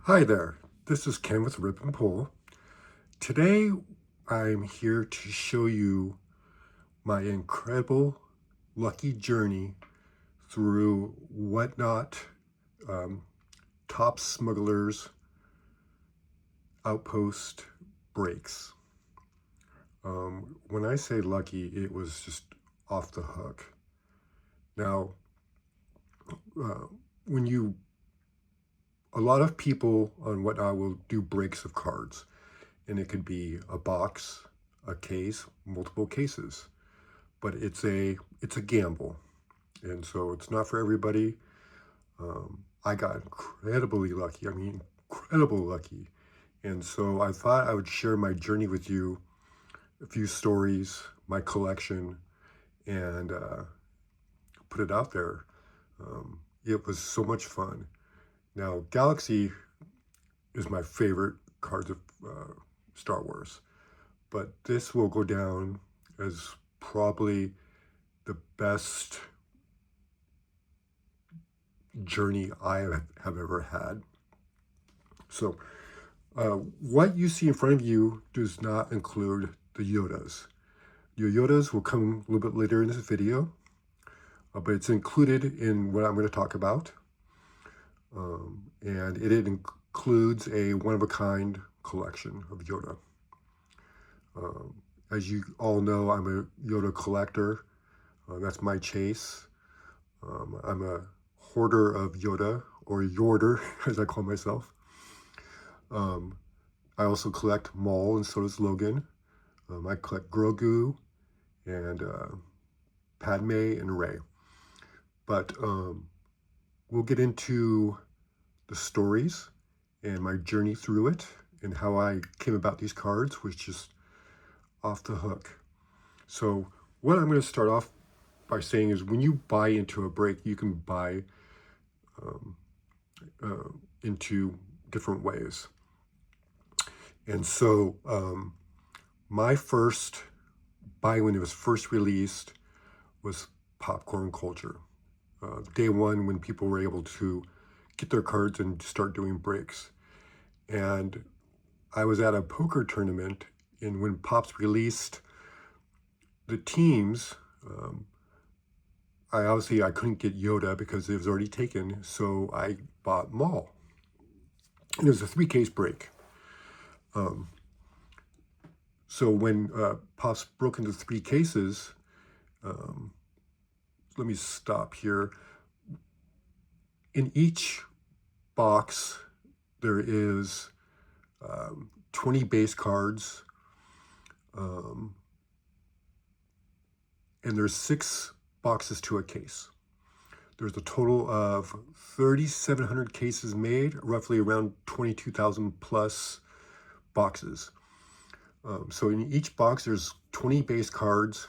Hi there, this is Ken with Rip&Pull. Today I'm here to show you my incredible lucky journey through WhatNot, um, top smugglers, outpost breaks. When I say lucky, it was just off the hook. Now, uh, when you, a lot of people on WhatNot will do breaks of cards, and it could be a box, a case, multiple cases. But it's a gamble, and so it's not for everybody. I got incredibly lucky. I mean, incredible lucky, and so I thought I would share my journey with you, a few stories, my collection, and put it out there. It was so much fun. Now, Galaxy is my favorite cards of Star Wars, but this will go down as probably the best journey I have ever had. So, what you see in front of you does not include the Yodas. Your Yodas will come a little bit later in this video, but it's included in what I'm going to talk about. And it includes a one-of-a-kind collection of Yoda. As you all know, I'm a Yoda collector. That's my chase. I'm a hoarder of Yoda, or Yorder, as I call myself. I also collect Maul, and so does Logan. I collect Grogu and Padme and Rey. But we'll get into the stories and my journey through it and how I came about these cards, was just off the hook. So what I'm going to start off by saying is, when you buy into a break, you can buy into different ways. And so my first buy when it was first released was popcorn culture. Day one, when people were able to get their cards and start doing breaks. And I was at a poker tournament, and when Pops released the teams, I couldn't get Yoda because it was already taken, so I bought Maul. And it was a 3-case break. So when Pops broke into 3 cases, let me stop here. In each box, there is 20 base cards, and there's 6 boxes to a case. There's a total of 3,700 cases made, roughly around 22,000 plus boxes. So in each box, there's 20 base cards,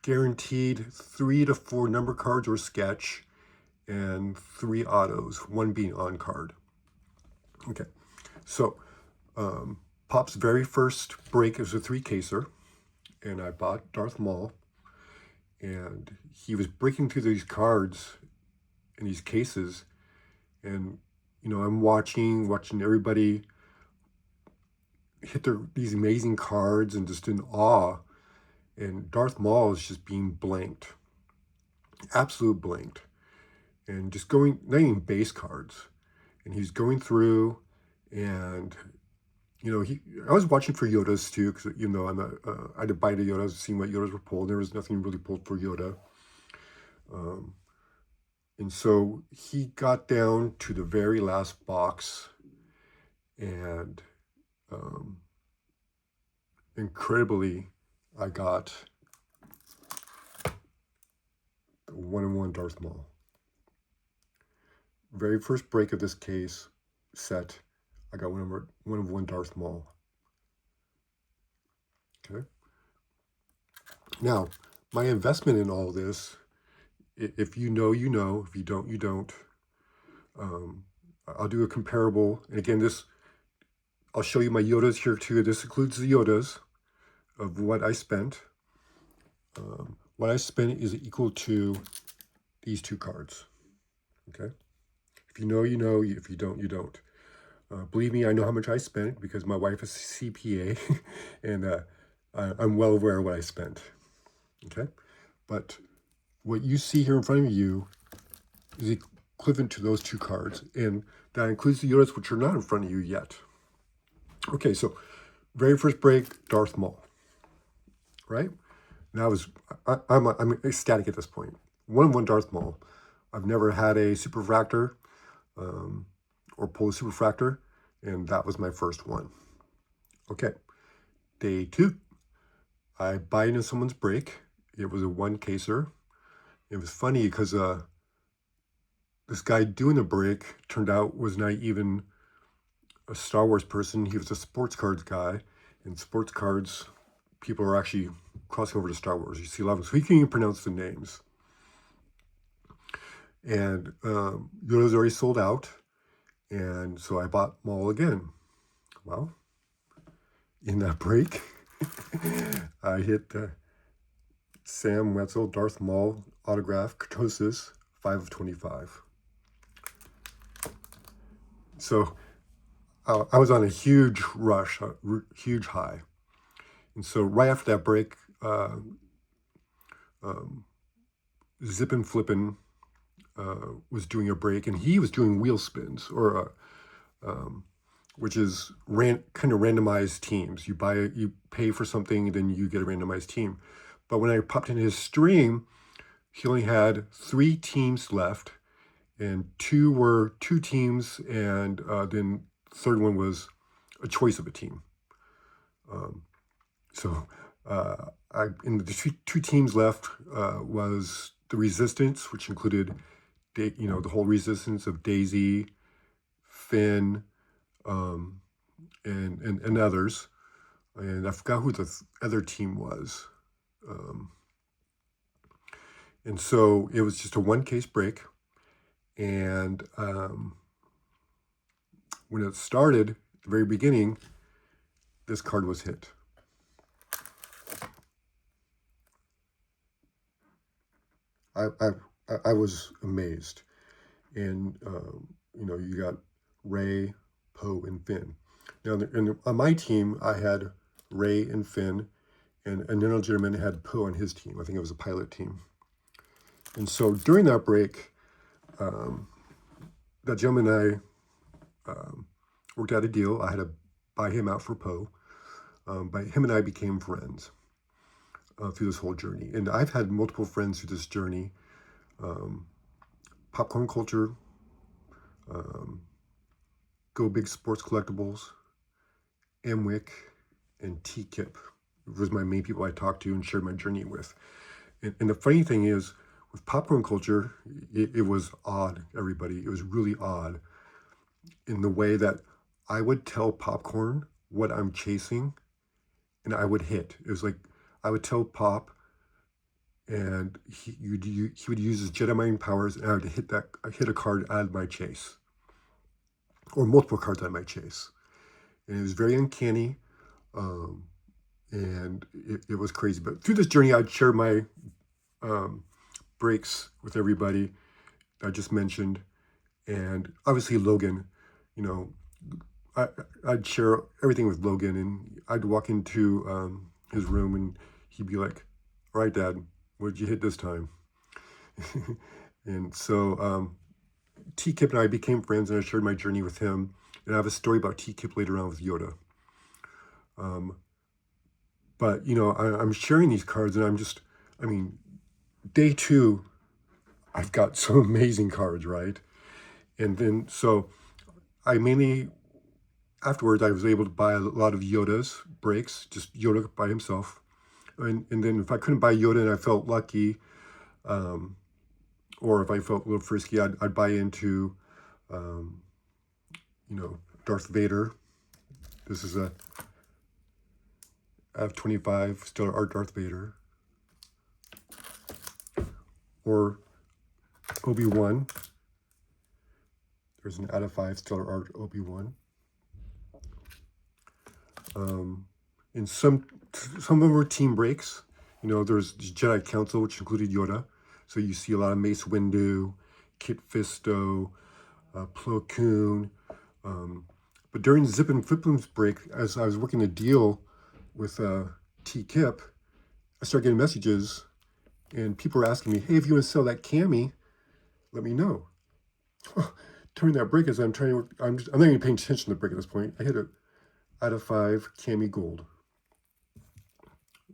guaranteed 3 to 4 number cards or sketch, and 3 autos, 1 being on card. Okay, so Pop's very first break is a 3-caser, and I bought Darth Maul, and he was breaking through these cards in these cases, and I'm watching everybody hit these amazing cards and just in awe, and Darth Maul is just being blanked, absolute blanked, and just going, not even base cards, and he's going through, and I was watching for Yodas too, because I had to buy the Yodas, seeing what Yodas were pulled. There was nothing really pulled for Yoda, and so he got down to the very last box, and incredibly, I got the 1-in-1 Darth Maul. Very first break of this case set, I got 1-of-1 Darth Maul. Okay. Now, my investment in all this, if you know, you know. If you don't, you don't. I'll do a comparable. And again, I'll show you my Yodas here too. This includes the Yodas of what I spent. What I spent is equal to these 2 cards. Okay. If you know, you know. If you don't, you don't. Believe me, I know how much I spent because my wife is a CPA, and I'm well aware of what I spent. Okay, but what you see here in front of you is equivalent to those two cards, and that includes the Yodas which are not in front of you yet. Okay, so very first break, Darth Maul, right? And I'm ecstatic at this point. 1/1 Darth Maul. I've never had a superfractor or pull a superfractor, and that was my first one. Okay, day 2. I buy into someone's break. It was a 1-caser. It was funny because this guy doing the break turned out was not even a Star Wars person. He was a sports cards guy, and sports cards people are actually crossing over to Star Wars. You see a lot of them, so he can't even pronounce the names. And Yoda's already sold out, and so I bought Maul again. Well, in that break, I hit Sam Wetzel, Darth Maul, autograph, Kurtosis, 5 of 25. So I was on a huge rush, a huge high. And so right after that break, Zip and Flippin' was doing a break, and he was doing wheel spins, or which is kind of randomized teams. You pay for something, then you get a randomized team. But when I popped in his stream, he only had 3 teams left, and 2 were 2 teams, and then the third one was a choice of a team. So in the 2 teams left was the Resistance, which included the whole Resistance of Daisy, Finn, and others. And I forgot who the other team was. And so it was just a 1-case break. And when it started, at the very beginning, this card was hit. I was amazed. And, you got Rey, Poe, and Finn. Now, on my team, I had Rey and Finn, and another gentleman had Poe on his team. I think it was a pilot team. And so during that break, that gentleman and I worked out a deal. I had to buy him out for Poe. But him and I became friends through this whole journey. And I've had multiple friends through this journey. Popcorn Culture, Go Big Sports Collectibles, Emwick, and T-Kip was my main people I talked to and shared my journey with. And the funny thing is, with Popcorn Culture, it was odd, everybody. It was really odd in the way that I would tell Popcorn what I'm chasing, and I would hit. It was like I would tell Pop, and he would use his Jedi mind powers, and I would hit a card out of my chase, or multiple cards out of my chase. And it was very uncanny, and it was crazy. But through this journey, I'd share my breaks with everybody I just mentioned, and obviously Logan. I'd share everything with Logan, and I'd walk into his room, and he'd be like, "All right, Dad, what did you hit this time?" And so T-Kip and I became friends, and I shared my journey with him. And I have a story about T-Kip later on with Yoda. But, I'm sharing these cards, and day 2, I've got some amazing cards, right? And then, so afterwards, I was able to buy a lot of Yoda's breaks, just Yoda by himself. And then if I couldn't buy Yoda and I felt lucky, or if I felt a little frisky, I'd buy into, Darth Vader. This is a F25 Stellar Art Darth Vader. Or Obi-Wan. There's an out of 5 Stellar Art Obi-Wan. And some of them were team breaks. There's Jedi Council, which included Yoda. So you see a lot of Mace Windu, Kit Fisto, Plo Koon. But during the Zip and Flip Blooms break, as I was working a deal with T-Kip, I started getting messages, and people were asking me, "Hey, if you want to sell that cami, let me know." During that break, as I'm trying to work, I'm not even paying attention to the break at this point. I hit a out of 5 cami gold.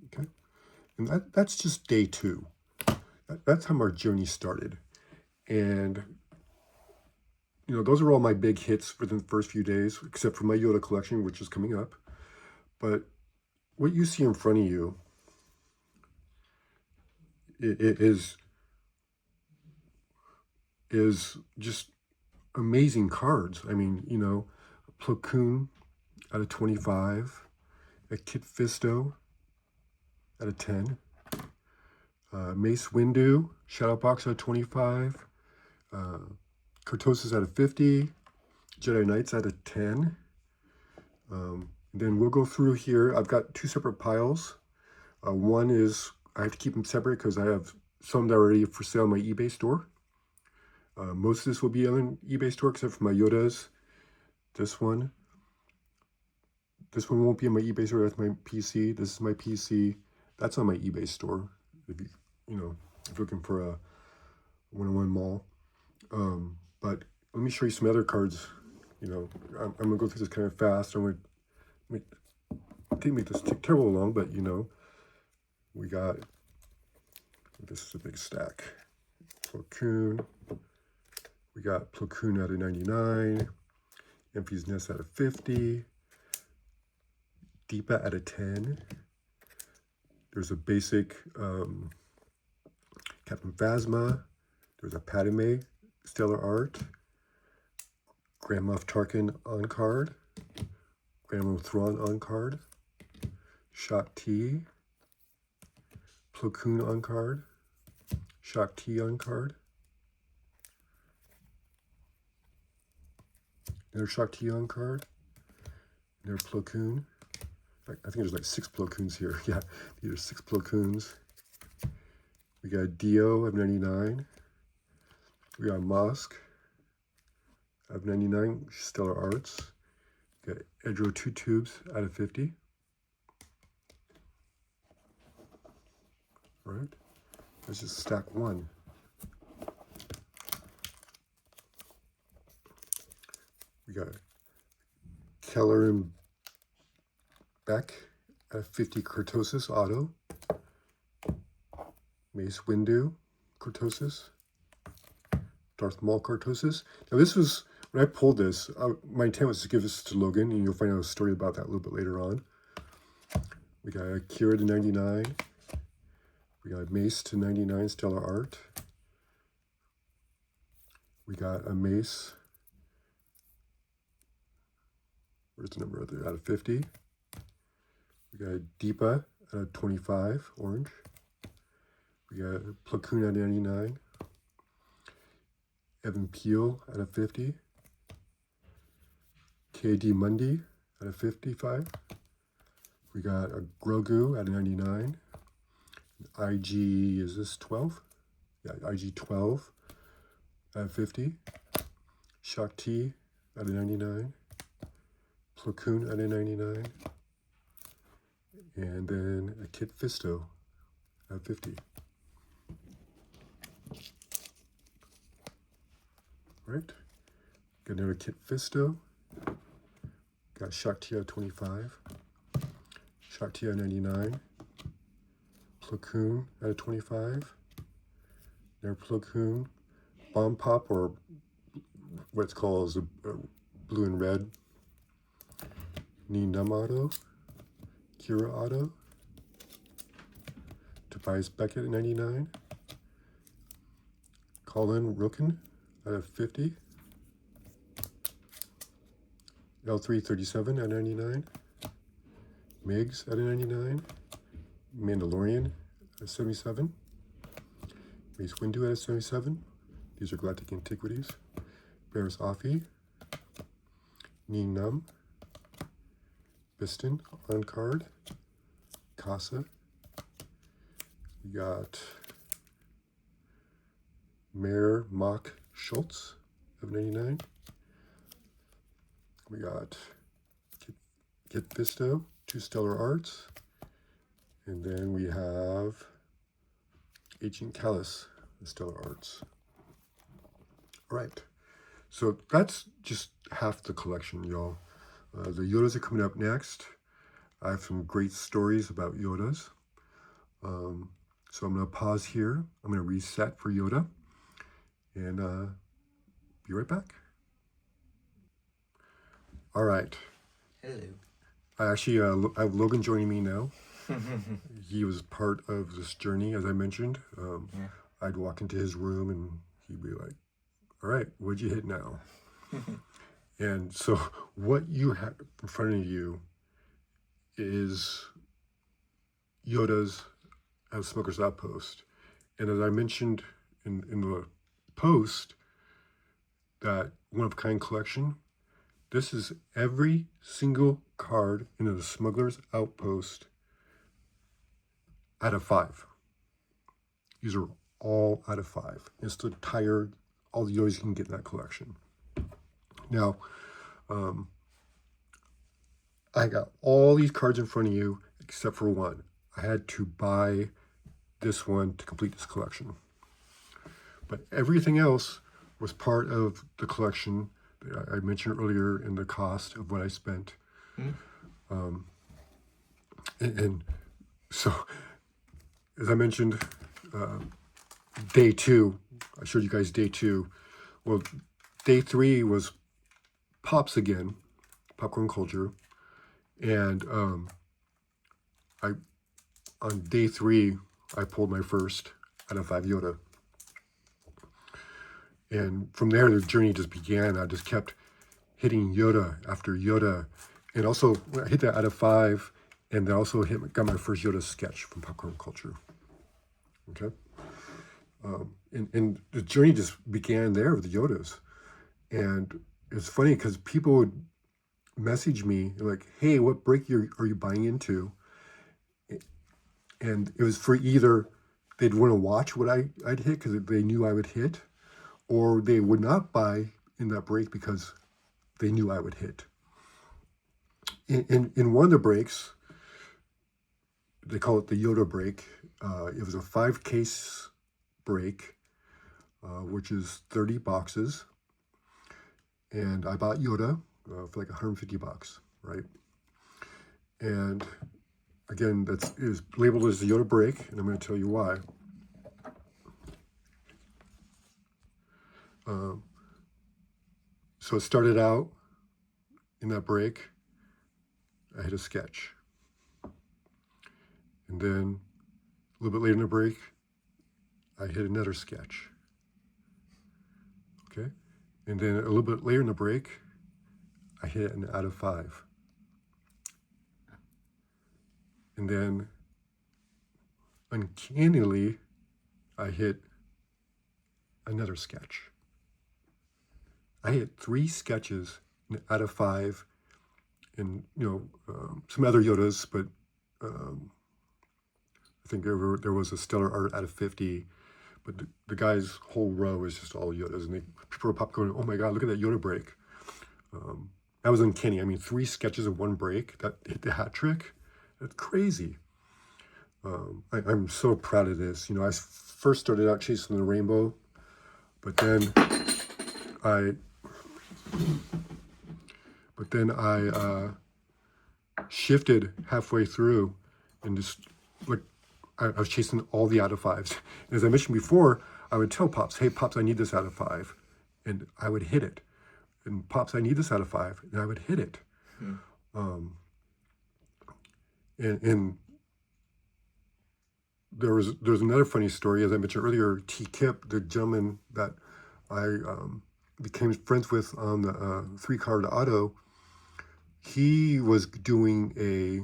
Okay, and that's just day 2. That's how our journey started, and those are all my big hits within the first few days, except for my Yoda collection, which is coming up. But what you see in front of you, it is just amazing cards. I mean, Plo Koon out of 25, a Kit Fisto out of 10, Mace Windu, Shadowbox out of 25, Cortosis out of 50, Jedi Knights out of 10. Then we'll go through here. I've got 2 separate piles. One is, I have to keep them separate because I have some that are already for sale on my eBay store. Most of this will be on the eBay store except for my Yodas. This one won't be on my eBay store. That's my PC. This is my PC. That's on my eBay store. If if you're looking for a one-on-one mall. But let me show you some other cards. I'm gonna go through this kind of fast. I'm gonna make this take terrible long, but we got, this is a big stack. Plo Koon. We got Plo Koon out of 99. Emphy's Nest out of 50. Deepa out of 10. There's a basic Captain Phasma. There's a Padme Stellar Art. Grand Moff Tarkin on card. Grand Moff Thrawn on card. Shot T. Plo Koon on card. Shot T on card. Another Shot T on card. Another Plo Koon. I think there's like 6 Plo Koons here. Yeah, these are 6 Plo Koons. We got Dio of 99. We got Mosk of 99, Stellar Arts. We got Edro 2 tubes out of 50. All right, this is stack 1. We got Keller and Beck at 50 Cortosis Auto. Mace Windu Cortosis. Darth Maul Cortosis. Now this was, when I pulled this, my intent was to give this to Logan, and you'll find out a story about that a little bit later on. We got Akira to 99. We got Mace to 99 Stellar Art. We got a Mace. Where's the number out of 50? We got Deepa out of 25, orange. We got Plo Koon out of 99. Evan Peel out of 50. KD Mundi out of 55. We got a Grogu out of 99. IG, is this 12? Yeah, IG 12 out of 50. Shak T out of 99. Plo Koon out of 99. And then a Kit Fisto out of 50. Right? Got another Kit Fisto. Got Shak T out of 25. Shak T out of 99. Plo Koon out of 25. Another Plo Koon. Bomb Pop, or what's called a blue and red. Ni Num Auto. Kira Auto. Tobias Beckett at 99. Colin Rookin out of 50. L337 at 99. Migs at 99. Mandalorian at 77. Mace Windu at 77. These are Galactic Antiquities. Barris Offee. Ni Num. Biston on card. Casa. We got Mayor Mock Schultz $7.99. We got Get Visto, 2 Stellar Arts. And then we have Ancient Callus, the Stellar Arts. All right. So that's just half the collection, y'all. The Yodas are coming up next. I have some great stories about Yodas. So I'm going to pause here. I'm going to reset for Yoda and be right back. All right. Hello. I actually I have Logan joining me now. He was part of this journey, as I mentioned. Yeah. I'd walk into his room and he'd be like, all right, what'd you hit now? And so what you have in front of you is Yoda's Smugglers Outpost. And as I mentioned in the post, that one-of-a-kind collection, this is every single card in the Smugglers Outpost out of 5. These are all out of 5. It's the entire, all the Yodas you can get in that collection. Now, I got all these cards in front of you except for one. I had to buy this one to complete this collection. But everything else was part of the collection that I mentioned earlier in the cost of what I spent. And so, as I mentioned, day 2, I showed you guys day 2. Well, day 3 was Pops again, popcorn culture. And on day 3, I pulled my first out of 5 Yoda. And from there, the journey just began. I just kept hitting Yoda after Yoda. And also, I hit that out of 5, and then also got my first Yoda sketch from popcorn culture. Okay? And the journey just began there with the Yodas. And it's funny because people would message me like, hey, what break are you buying into? And it was for either they'd want to watch what I'd hit because they knew I would hit, or they would not buy in that break because they knew I would hit. In one of the breaks, they call it the Yoda break. It was a 5-case break, which is 30 boxes. And I bought Yoda for like $150, right? And again, it is labeled as the Yoda break, and I'm going to tell you why. So it started out in that break, I hit a sketch. And then a little bit later in the break, I hit another sketch. Okay? And then a little bit later in the break, I hit an out of 5. And then uncannily, I hit another sketch. I hit 3 sketches out of 5, and some other Yodas, but I think there was a Stellar Art out of 50. But the guy's whole row is just all Yodas, and people are going, "Oh my God, look at that Yoda break!" That was uncanny. I mean, 3 sketches of one break that hit the hat trick. That's crazy. I'm so proud of this. I first started out chasing the rainbow, but then I shifted halfway through, and just like I was chasing all the out of 5s. And as I mentioned before, I would tell Pops, "Hey, Pops, I need this out of 5," and I would hit it. And Pops, I need this out of 5, and I would hit it. And there's another funny story. As I mentioned earlier, T. Kip, the gentleman that I became friends with on the 3-card auto, he was doing a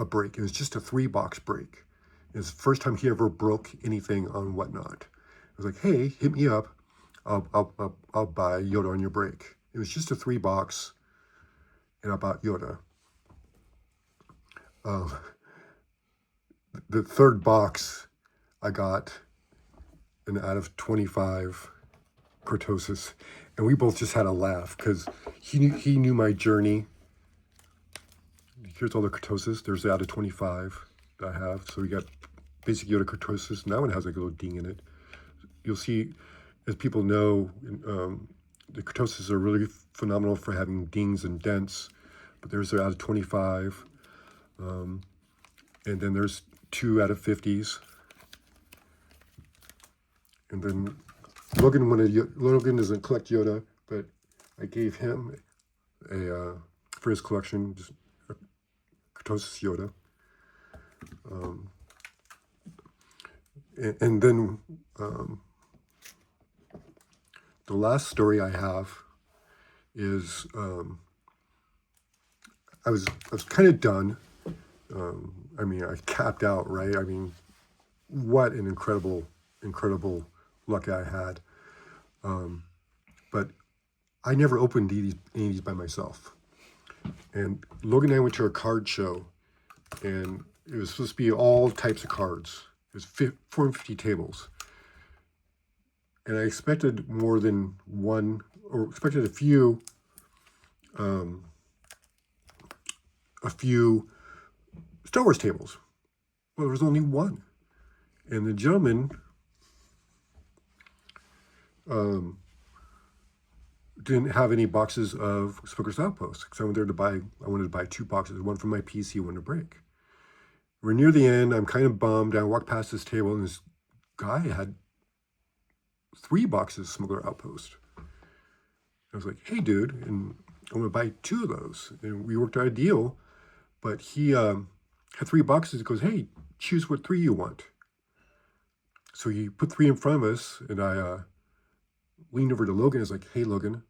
break. It was just a 3-box break. It was the first time he ever broke anything on WhatNot. I was like, "Hey, hit me up. I'll buy Yoda on your break." It was just a 3-box, and I bought Yoda. The 3rd box, I got an out of 25 Cortosis, And we both just had a laugh because he knew my journey. Here's all the kurtosis. There's the out of 25 that I have. So we got basic Yoda kurtosis. And that one has like a little ding in it. You'll see, as people know, the kurtosis are really phenomenal for having dings and dents. But there's the out of 25. And then there's 2 out of 50s. And then Logan doesn't collect Yoda, but I gave him a for his collection, just a kurtosis Yoda. And then the last story I have is I was kind of done. I mean, I capped out, right? I mean, what an incredible luck I had. But I never opened any of these by myself. And Logan and I went to a card show, and it was supposed to be all types of cards. It was 450 tables. And I expected more than one, or expected a few Star Wars tables. Well, there was only one. And the gentleman didn't have any boxes of Smugglers Outpost because I wanted to buy 2 boxes, one for my PC, one to break. We're near the end. I'm kind of bummed. I walked past this table and this guy had 3 boxes of Smuggler Outpost. I was like, hey, dude, and I'm going to buy 2 of those. And we worked out a deal, but he had 3 boxes. He goes, hey, choose what 3 you want. So he put 3 in front of us, and I leaned over to Logan. I was like, hey, Logan,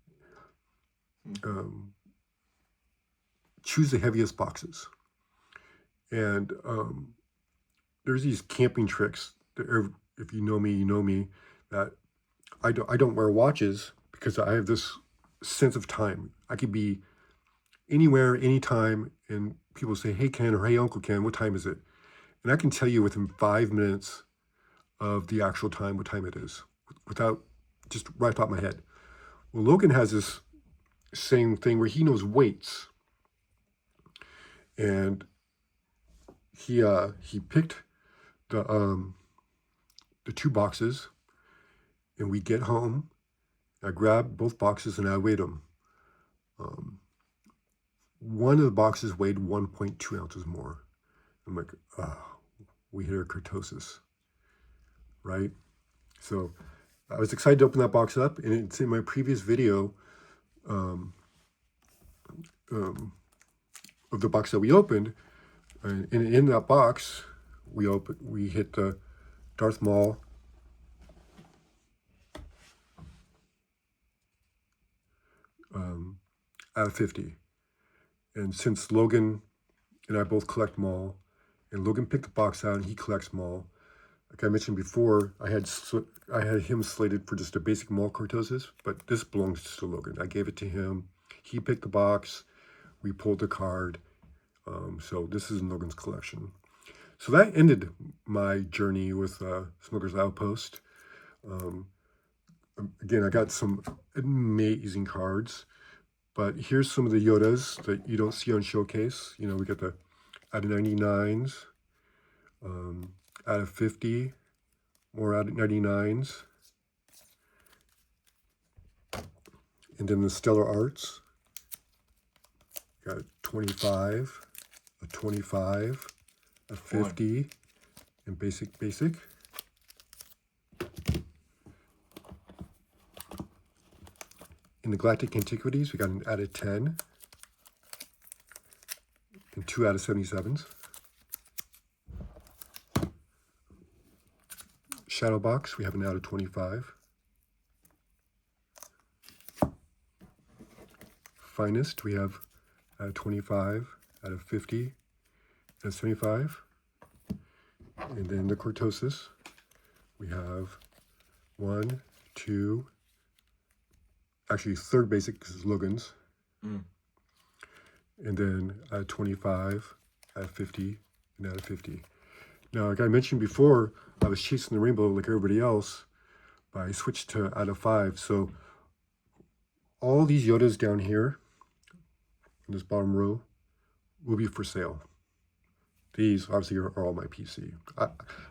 choose the heaviest boxes. And there's these camping tricks that if you know me, that I don't wear watches because I have this sense of time. I could be anywhere, anytime, and people say, hey, Ken, or hey, Uncle Ken, what time is it? And I can tell you within 5 minutes of the actual time what time it is, without just right off the top of my head. Well, Logan has this same thing where he knows weights. And he picked the 2 boxes, and we get home. I grab both boxes and I weighed them. One of the boxes weighed 1.2 ounces more. I'm like, we hit our kurtosis, right? So I was excited to open that box up, and it's in my previous video of the box that we opened. And in that box, we hit the Darth Maul out of 50. And since Logan and I both collect Maul, and Logan picked the box out and he collects Maul, like I mentioned before, I had him slated for just a basic Maul kurtosis, but this belongs to Logan. I gave it to him. He picked the box. We pulled the card. So this is in Logan's collection. So that ended my journey with Smugglers Outpost. Again, I got some amazing cards, but here's some of the Yodas that you don't see on Showcase. You know, we got the out of 99s, out of 50, more out of 99s, and then the Stellar Arts. Got 25, a 25, a 50, and basic. In the Galactic Antiquities, we got an out of 10 and 2 out of 77s. Shadow Box, we have an out of 25. Finest, we have out of 25, out of 50, out of 75. And then the kurtosis, we have 1, 2, actually third basic because it's Logan's. And then out of 25, out of 50, and out of 50. Now, like I mentioned before, I was chasing the rainbow like everybody else, but I switched to out of 5. So all these Yodas down here in this bottom row will be for sale. These obviously are all my PC.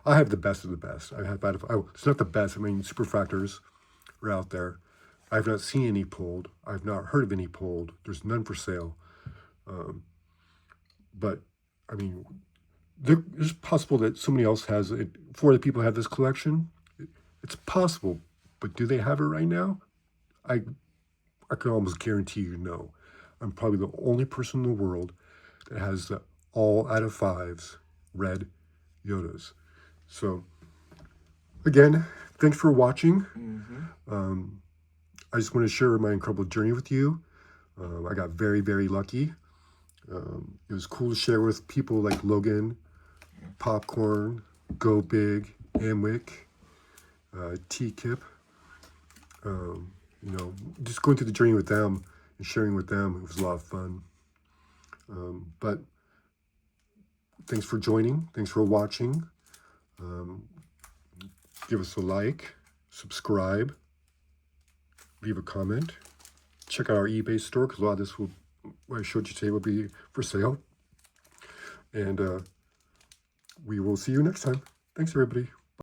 I have the best of the best. It's not the best. I mean, superfractors are out there. I've not seen any pulled. I've not heard of any pulled. There's none for sale. But I mean, it's possible that somebody else has it. 4 other people have this collection. It's possible, but do they have it right now? I can almost guarantee you no. I'm probably the only person in the world that has the all out of 5s red Yodas. So again, thanks for watching. I just want to share my incredible journey with you. I got very, very lucky. It was cool to share with people like Logan, Popcorn, Go Big, Amwick, T-Kip. You know, just going through the journey with them and sharing with them, it was a lot of fun. But thanks for joining. Thanks for watching. Give us a like, subscribe, leave a comment. Check out our eBay store because a lot of this what I showed you today will be for sale. And we will see you next time. Thanks, everybody.